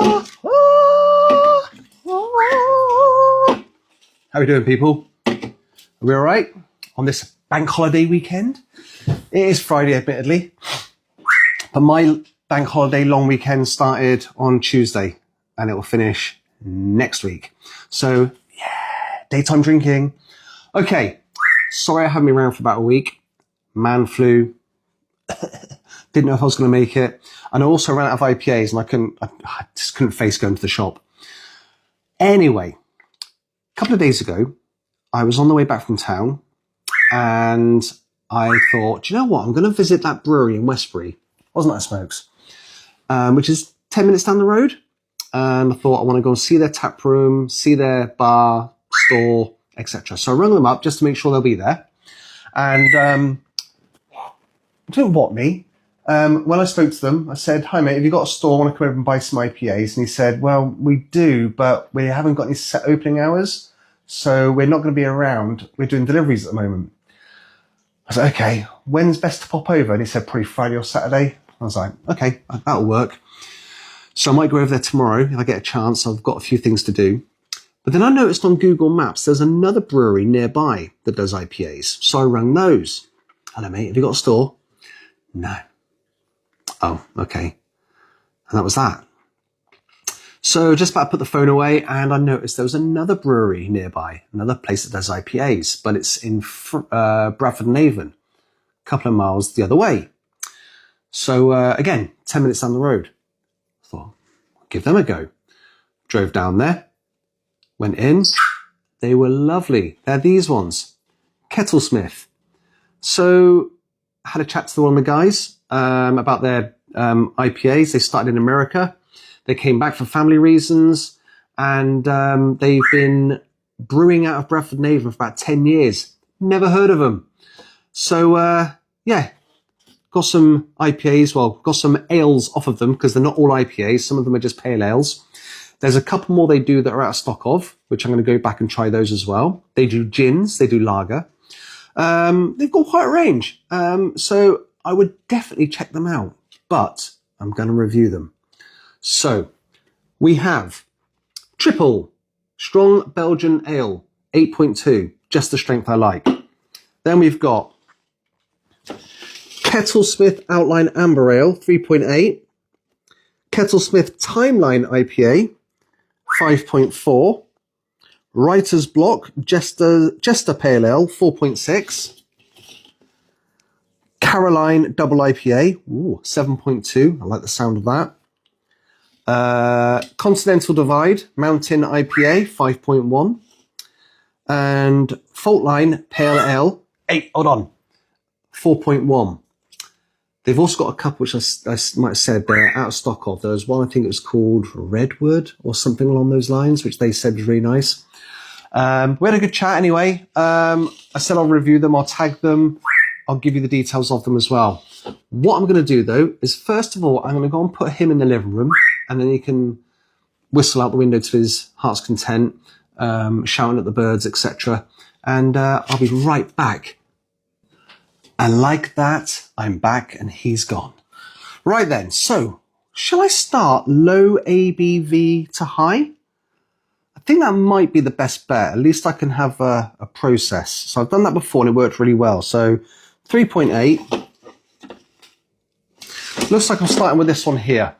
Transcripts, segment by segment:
How are we doing, people? Are we all right on this bank holiday weekend? It is Friday, admittedly, but my bank holiday long weekend started on Tuesday and it will finish next week. So, yeah, daytime drinking. Okay, sorry I haven't been around for about a week. Man flu. Didn't know if I was going to make it. And I also ran out of IPAs and I just couldn't face going to the shop. Anyway, a couple of days ago, I was on the way back from town and I thought, do you know what? I'm going to visit that brewery in Westbury. Wasn't that Smokes? Which is 10 minutes down the road. And I thought I want to go and see their tap room, see their bar, store, etc. So I rang them up just to make sure they'll be there. And don't what me. When I spoke to them, I said, hi mate, have you got a store? I want to come over and buy some IPAs. And he said, well, we do, but we haven't got any set opening hours. So we're not going to be around. We're doing deliveries at the moment. I said, okay, when's best to pop over? And he said, probably Friday or Saturday. I was like, okay, that'll work. So I might go over there tomorrow if I get a chance. I've got a few things to do. But then I noticed on Google Maps, there's another brewery nearby that does IPAs. So I rang those. Hello mate, have you got a store? No. Oh, okay. And that was that. So just about to put the phone away and I noticed there was another brewery nearby, another place that does IPAs, but it's in Bradford and Avon, a couple of miles the other way. So again, 10 minutes down the road. I thought, I'll give them a go. Drove down there, went in. They were lovely. They're these ones, Kettlesmith. So I had a chat to one of the guys about their IPAs. They started in America. They came back for family reasons, and they've been brewing out of Bradford and Avon for about 10 years. Never heard of them. So, yeah, got some IPAs, well, got some ales off of them because they're not all IPAs. Some of them are just pale ales. There's a couple more they do that are out of stock of, which I'm going to go back and try those as well. They do gins, they do lager. They've got quite a range. So I would definitely check them out, but I'm going to review them. So we have Triple Strong Belgian Ale, 8.2, just the strength I like. Then we've got Kettlesmith Outline Amber Ale, 3.8. Kettlesmith Timeline IPA, 5.4. Writer's Block Jester Pale Ale, 4.6. Caroline Double IPA, 7.2. I like the sound of that. Continental Divide Mountain IPA, 5.1. And Faultline Pale Ale, 4.1. They've also got a couple which I might have said they're out of stock of. There was one, I think it was called Redwood or something along those lines, which they said was really nice. We had a good chat anyway. I said I'll review them, I'll tag them, I'll give you the details of them as well. What I'm going to do though is first of all, I'm going to go and put him in the living room and then he can whistle out the window to his heart's content, shouting at the birds, etc. And I'll be right back. And like that, I'm back and he's gone. Right then, so shall I start low ABV to high? I think that might be the best bet. At least I can have a process. So I've done that before and it worked really well. So 3.8. Looks like I'm starting with this one here.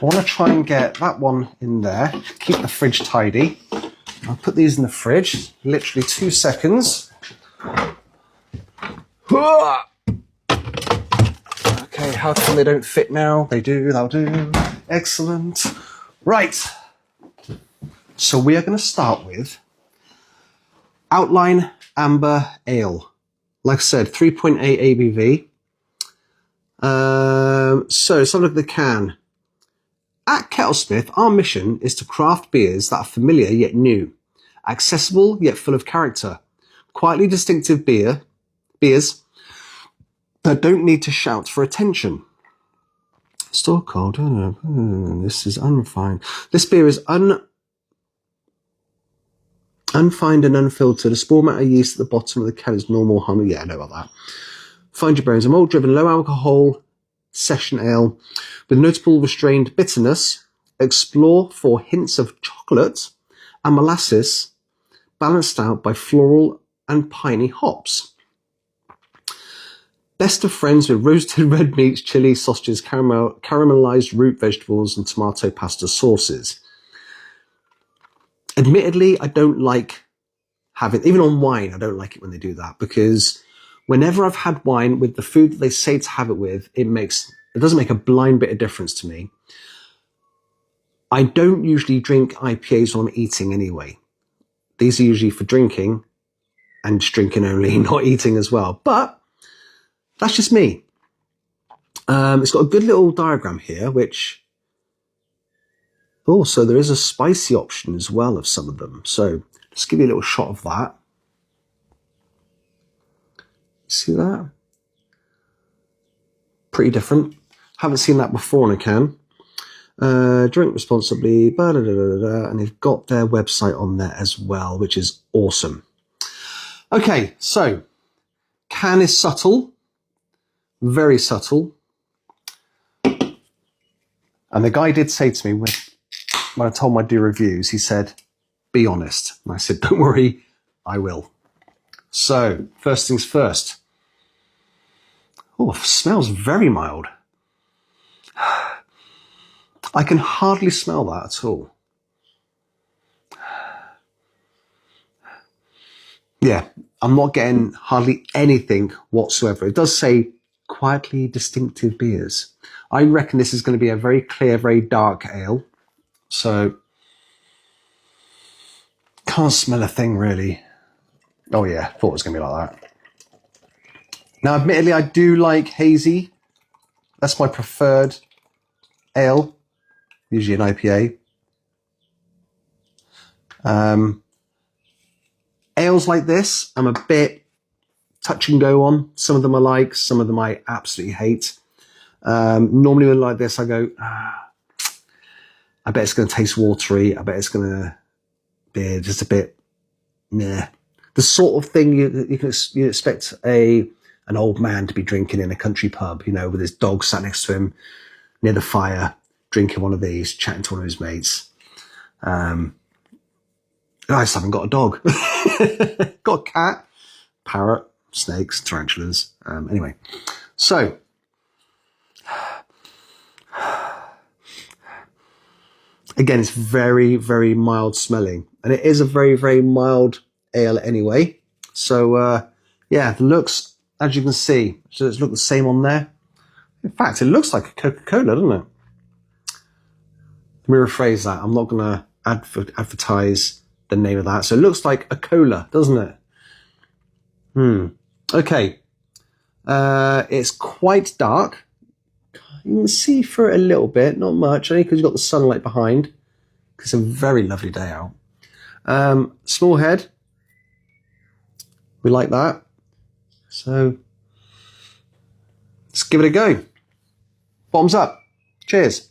I want to try and get that one in there. Keep the fridge tidy. I'll put these in the fridge. Literally 2 seconds. Okay, how come they don't fit now? They do, they'll do. Excellent. Right. So we are going to start with Outline Amber Ale. Like I said, 3.8 ABV. So let's have a look at the can. At Kettlesmith, our mission is to craft beers that are familiar yet new, accessible yet full of character, quietly distinctive beers that don't need to shout for attention. Store cold. This is unrefined. This beer is unfined and unfiltered. A spore matter yeast at the bottom of the can is normal honey. Yeah, I know about that. Find your bones. A malt-driven, low-alcohol session ale with notable restrained bitterness explore for hints of chocolate and molasses, balanced out by floral and piney hops. Best of friends with roasted red meats, chili, sausages, caramelized root vegetables, and tomato pasta sauces. Admittedly, I don't like having, even on wine, I don't like it when they do that, because whenever I've had wine with the food that they say to have it with, it doesn't make a blind bit of difference to me. I don't usually drink IPAs when I'm eating anyway. These are usually for drinking, and just drinking only, not eating as well. But that's just me. It's got a good little diagram here, which... Oh, so there is a spicy option as well of some of them. So let's give you a little shot of that. See that? Pretty different. Haven't seen that before in a can. Drink responsibly, and they've got their website on there as well, which is awesome. Okay, so can is subtle. Very subtle. And the guy did say to me when I told him I'd do reviews, he said, be honest. And I said, don't worry, I will. So, first things first. Oh, it smells very mild. I can hardly smell that at all. Yeah, I'm not getting hardly anything whatsoever. It does say quietly distinctive beers. I reckon this is going to be a very clear, very dark ale. So, can't smell a thing really. Oh yeah, thought it was going to be like that. Now, admittedly, I do like hazy. That's my preferred ale. Usually an IPA. Ales like this, I'm a bit touch and go on. Some of them I like, some of them I absolutely hate. Normally when like this, I go, I bet it's going to taste watery. I bet it's going to be just a bit, meh. The sort of thing you expect an old man to be drinking in a country pub, you know, with his dog sat next to him near the fire, drinking one of these, chatting to one of his mates. I just haven't got a dog. Got a cat, parrot, snakes, tarantulas. Anyway, so again, it's very, very mild smelling, and it is a very, very mild ale anyway. So yeah, the looks, as you can see, does it look the same on there? In fact, it looks like a Coca-Cola, doesn't it? Let me rephrase that. I'm not going to advertise the name of that. So it looks like a cola, doesn't it? Okay. It's quite dark. You can see through it a little bit, not much, only because you've got the sunlight behind. It's a very lovely day out. Small head. We like that. So let's give it a go. Bottoms up. Cheers.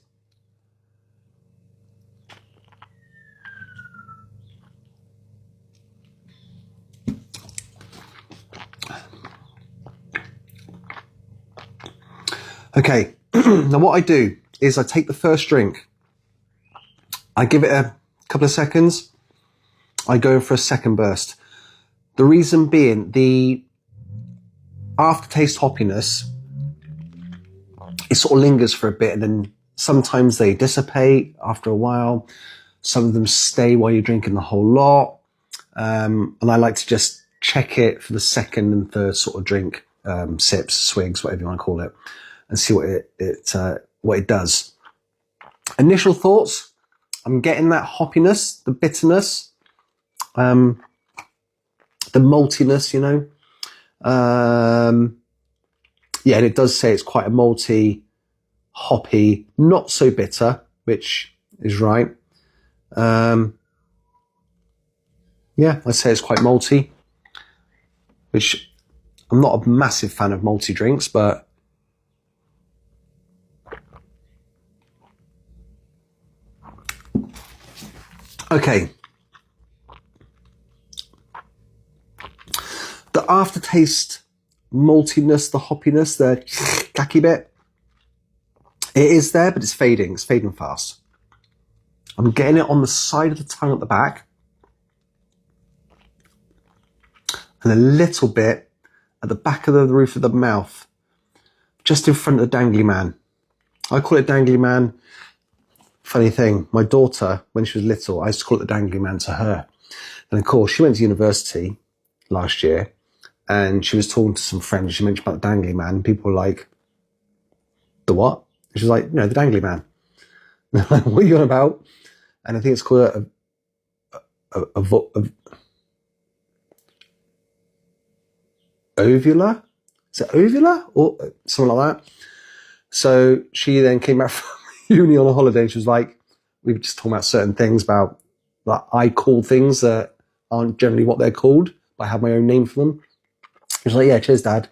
Okay, now what I do is I take the first drink, I give it a couple of seconds, I go for a second burst. The reason being, the aftertaste hoppiness, it sort of lingers for a bit, and then sometimes they dissipate after a while. Some of them stay while you're drinking the whole lot. And I like to just check it for the second and third sort of drink, sips, swigs, whatever you want to call it, and see what it does. Initial thoughts, I'm getting that hoppiness, the bitterness, the maltiness, you know. Yeah, and it does say it's quite a malty, hoppy, not so bitter, which is right. Yeah, I'd say it's quite malty, which I'm not a massive fan of malty drinks, but okay. The aftertaste, maltiness, the hoppiness, the cacky bit, it is there, but it's fading. It's fading fast. I'm getting it on the side of the tongue at the back and a little bit at the back of the roof of the mouth, just in front of the dangly man. I call it dangly man. Funny thing, my daughter, when she was little, I used to call it the dangly man to her. And of course, she went to university last year and she was talking to some friends. She mentioned about the dangly man. And people were like, the what? And she was like, no, the dangly man. And I'm like, what are you on about? And I think it's called ovula? Is it ovula? Or something like that. So she then came back from uni on a holiday and she was like, we were just talking about certain things about, like, I call things that aren't generally what they're called, but I have my own name for them. She was like, yeah, cheers, Dad.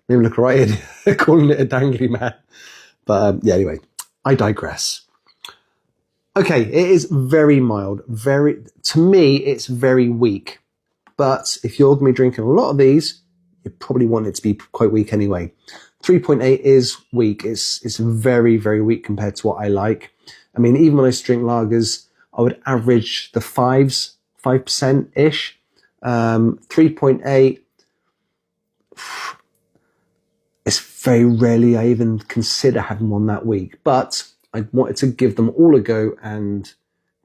Made me look right here, calling it a dangly man. But yeah, anyway, I digress. Okay, it is very mild. To me, it's very weak. But if you're going to be drinking a lot of these, you probably want it to be quite weak anyway. 3.8 is weak. It's very, very weak compared to what I like. I mean, even when I used to drink lagers, I would average the 5%-ish. 3.8, it's very rarely I even consider having one that weak. But I wanted to give them all a go and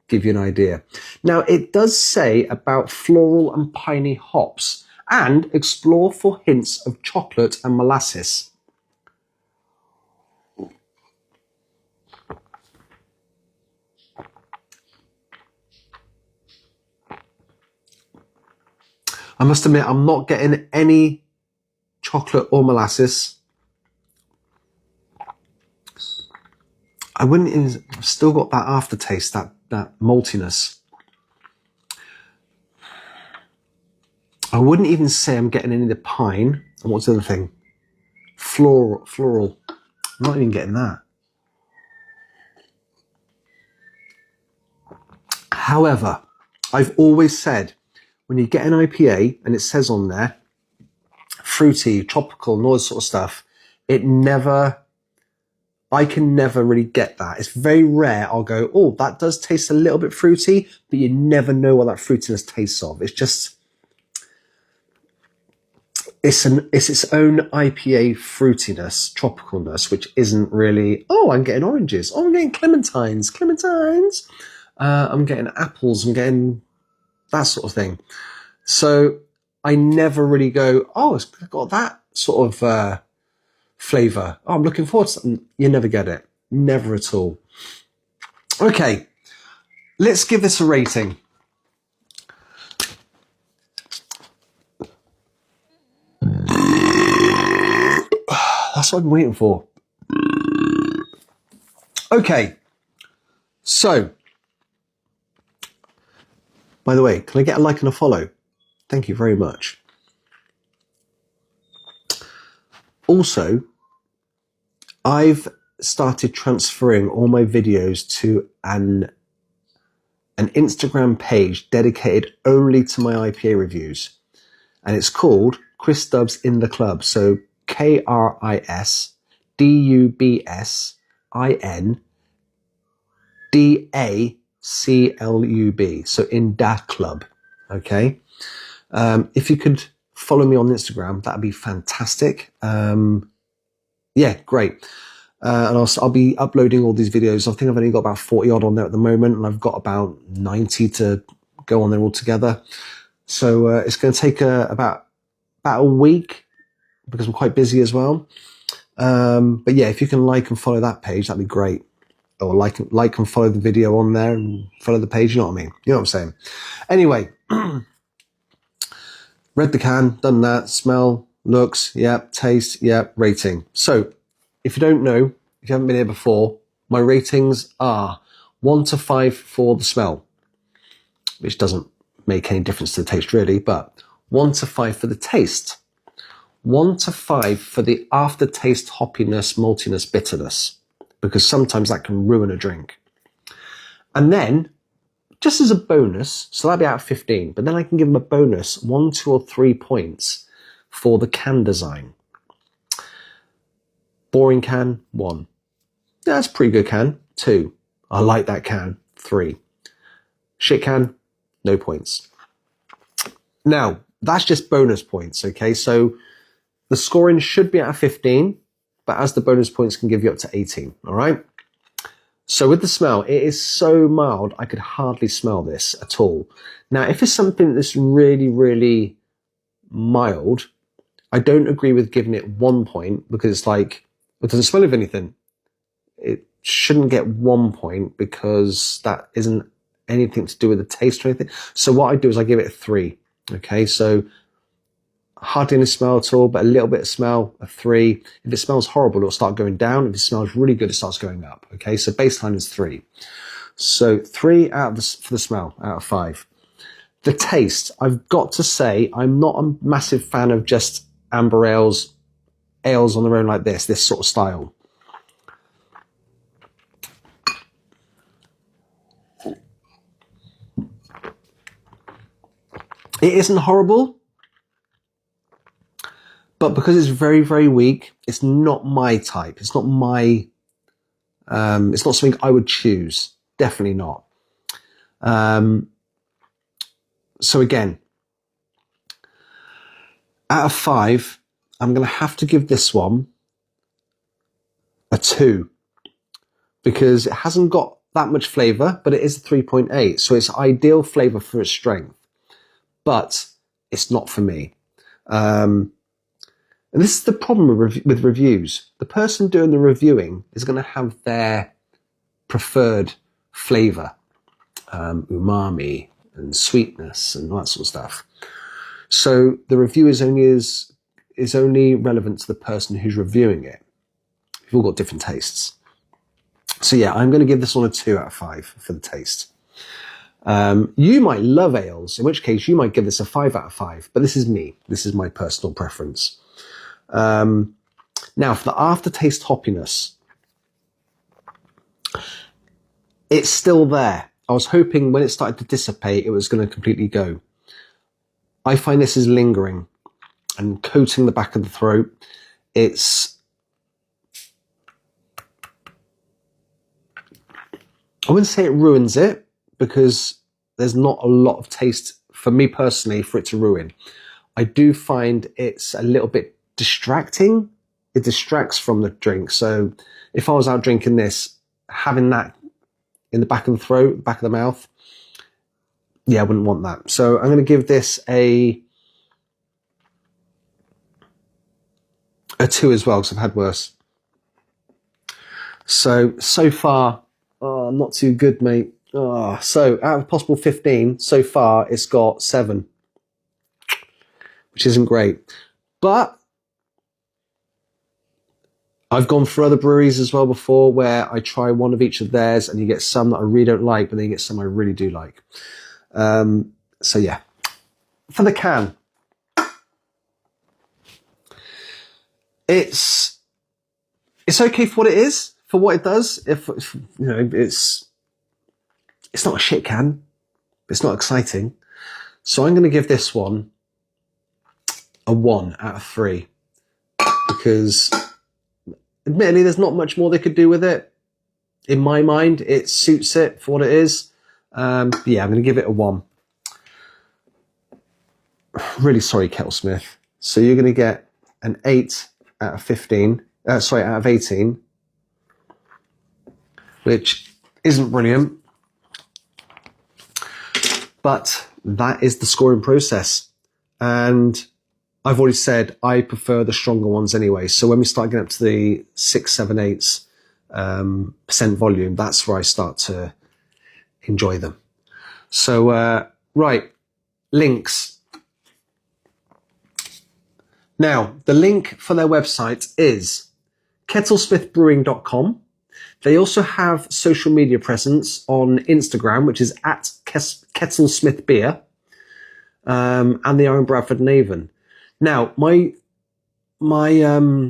give you an idea. Now, it does say about floral and piney hops and explore for hints of chocolate and molasses. I must admit, I'm not getting any chocolate or molasses. I wouldn't even, I've still got that aftertaste, that maltiness. I wouldn't even say I'm getting any of the pine. And what's the other thing? Floral. I'm not even getting that. However, I've always said, when you get an IPA and it says on there, fruity, tropical, and all this sort of stuff, I can never really get that. It's very rare I'll go, oh, that does taste a little bit fruity, but you never know what that fruitiness tastes of. It's just, it's its own IPA fruitiness, tropicalness, which isn't really, oh, I'm getting oranges. Oh, I'm getting clementines. I'm getting apples. I'm getting that sort of thing. So I never really go, oh, it's got that sort of flavour. Oh, I'm looking forward to something. You never get it. Never at all. Okay, let's give this a rating. That's what I'm waiting for. Okay, so, by the way, can I get a like and a follow? Thank you very much. Also, I've started transferring all my videos to an Instagram page dedicated only to my IPA reviews. And it's called Chris Dubs in the Club. So KrisDubsInDaClub. So in Da Club. Okay. If you could follow me on Instagram, that'd be fantastic. Yeah, great. And I'll be uploading all these videos. I think I've only got about 40 odd on there at the moment, and I've got about 90 to go on there altogether. So it's going to take about a week because I'm quite busy as well. But yeah, if you can like and follow that page, that'd be great. Or like and follow the video on there and follow the page. You know what I mean? You know what I'm saying? Anyway, read the can, done that. Smell, looks, yep. Taste, yep. Rating. So if you don't know, if you haven't been here before, my ratings are 1 to 5 for the smell, which doesn't make any difference to the taste really, but 1 to 5 for the taste. 1 to 5 for the aftertaste, hoppiness, maltiness, bitterness, because sometimes that can ruin a drink. And then, just as a bonus, so that'd be out of 15, but then I can give them a bonus 1, 2, or 3 points for the can design. Boring can, 1. Yeah, that's a pretty good can. 2. I like that can. 3. Shit can, no points. Now, that's just bonus points, okay? So the scoring should be out of 15, but as the bonus points can give you up to 18, all right? So with the smell, it is so mild, I could hardly smell this at all. Now, if it's something that's really, really mild, I don't agree with giving it 1 point because it's like, it doesn't smell of anything. It shouldn't get 1 point because that isn't anything to do with the taste or anything. So what I do is I give it a 3. Okay, so hardly any smell at all, but a little bit of smell, a 3. If it smells horrible, it'll start going down. If it smells really good, it starts going up. Okay, so baseline is 3. So 3 for the smell, out of 5. The taste, I've got to say, I'm not a massive fan of just amber ales on their own like this sort of style. It isn't horrible, but because it's very, very weak, it's not my type. It's not my, it's not something I would choose. Definitely not. So again, out of 5, I'm going to have to give this one a 2 because it hasn't got that much flavour, but it is a 3.8. So it's ideal flavour for its strength, but it's not for me. And this is the problem with reviews. The person doing the reviewing is going to have their preferred flavour, umami and sweetness and all that sort of stuff. So the review is only relevant to the person who's reviewing it. We've all got different tastes. So yeah, I'm going to give this one a 2 out of 5 for the taste. You might love ales, in which case you might give this a 5 out of 5, but this is me. This is my personal preference. Now, for the aftertaste hoppiness, it's still there. I was hoping when it started to dissipate, it was going to completely go. I find this is lingering and coating the back of the throat. I wouldn't say it ruins it because there's not a lot of taste for me personally for it to ruin. I do find it's a little bit distracting. It distracts from the drink. So if I was out drinking this, having that in the back of the throat, back of the mouth, yeah, I wouldn't want that. So I'm going to give this a 2 as well because I've had worse. So far, not too good, mate. So out of possible 15, so far it's got 7, which isn't great. But I've gone for other breweries as well before where I try one of each of theirs and you get some that I really don't like, but then you get some I really do like. So yeah, for the can, it's okay for what it is, for what it does. If you know, it's not a shit can. It's not exciting. So I'm going to give this one a 1 out of 3 because admittedly, there's not much more they could do with it. In my mind, it suits it for what it is. Yeah, I'm going to give it a 1. Really sorry, Kettlesmith. So you're going to get an 8 out of 15. Out of 18, which isn't brilliant. But that is the scoring process. And I've already said I prefer the stronger ones anyway. So when we start getting up to the 6, 7, 8 percent volume, that's where I start to enjoy them. So, right, links. Now, the link for their website is kettlesmithbrewing.com. They also have social media presence on Instagram, which is at kettlesmithbeer, and they are in Bradford and Avon. Now, my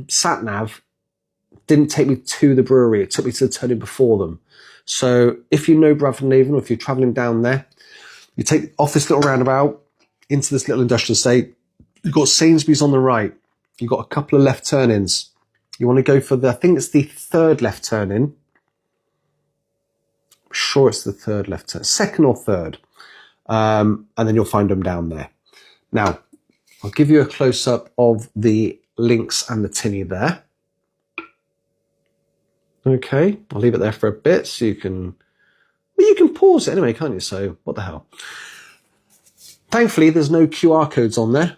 sat nav didn't take me to the brewery. It took me to the turning before them. So if you know Bradford and Avon, or if you're travelling down there, you take off this little roundabout into this little industrial estate. You've got Sainsbury's on the right. You've got a couple of left turn-ins. You want to go for I think it's the 3rd left turn-in. sure it's the third left turn, second or third. And then you'll find them down there. Now, I'll give you a close-up of the links and the tinny there. Okay, I'll leave it there for a bit so you can pause it anyway, can't you? So what the hell? Thankfully, there's no QR codes on there.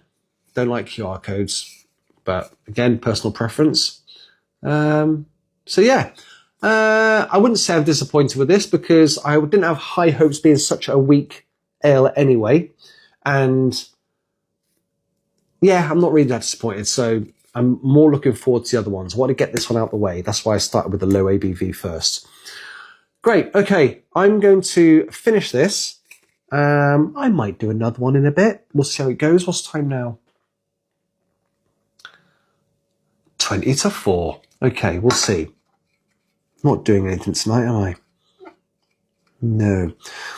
Don't like QR codes, but again, personal preference. So yeah, I wouldn't say I'm disappointed with this because I didn't have high hopes being such a weak ale anyway. And yeah, I'm not really that disappointed. So I'm more looking forward to the other ones. I want to get this one out the way. That's why I started with the low ABV first. Great. Okay. I'm going to finish this. I might do another one in a bit. We'll see how it goes. What's the time now? 20 to 4. Okay. We'll see. Not doing anything tonight, am I? No.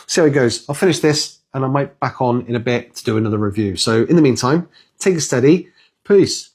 See how it goes. I'll finish this and I might back on in a bit to do another review. So in the meantime, take it steady. Peace.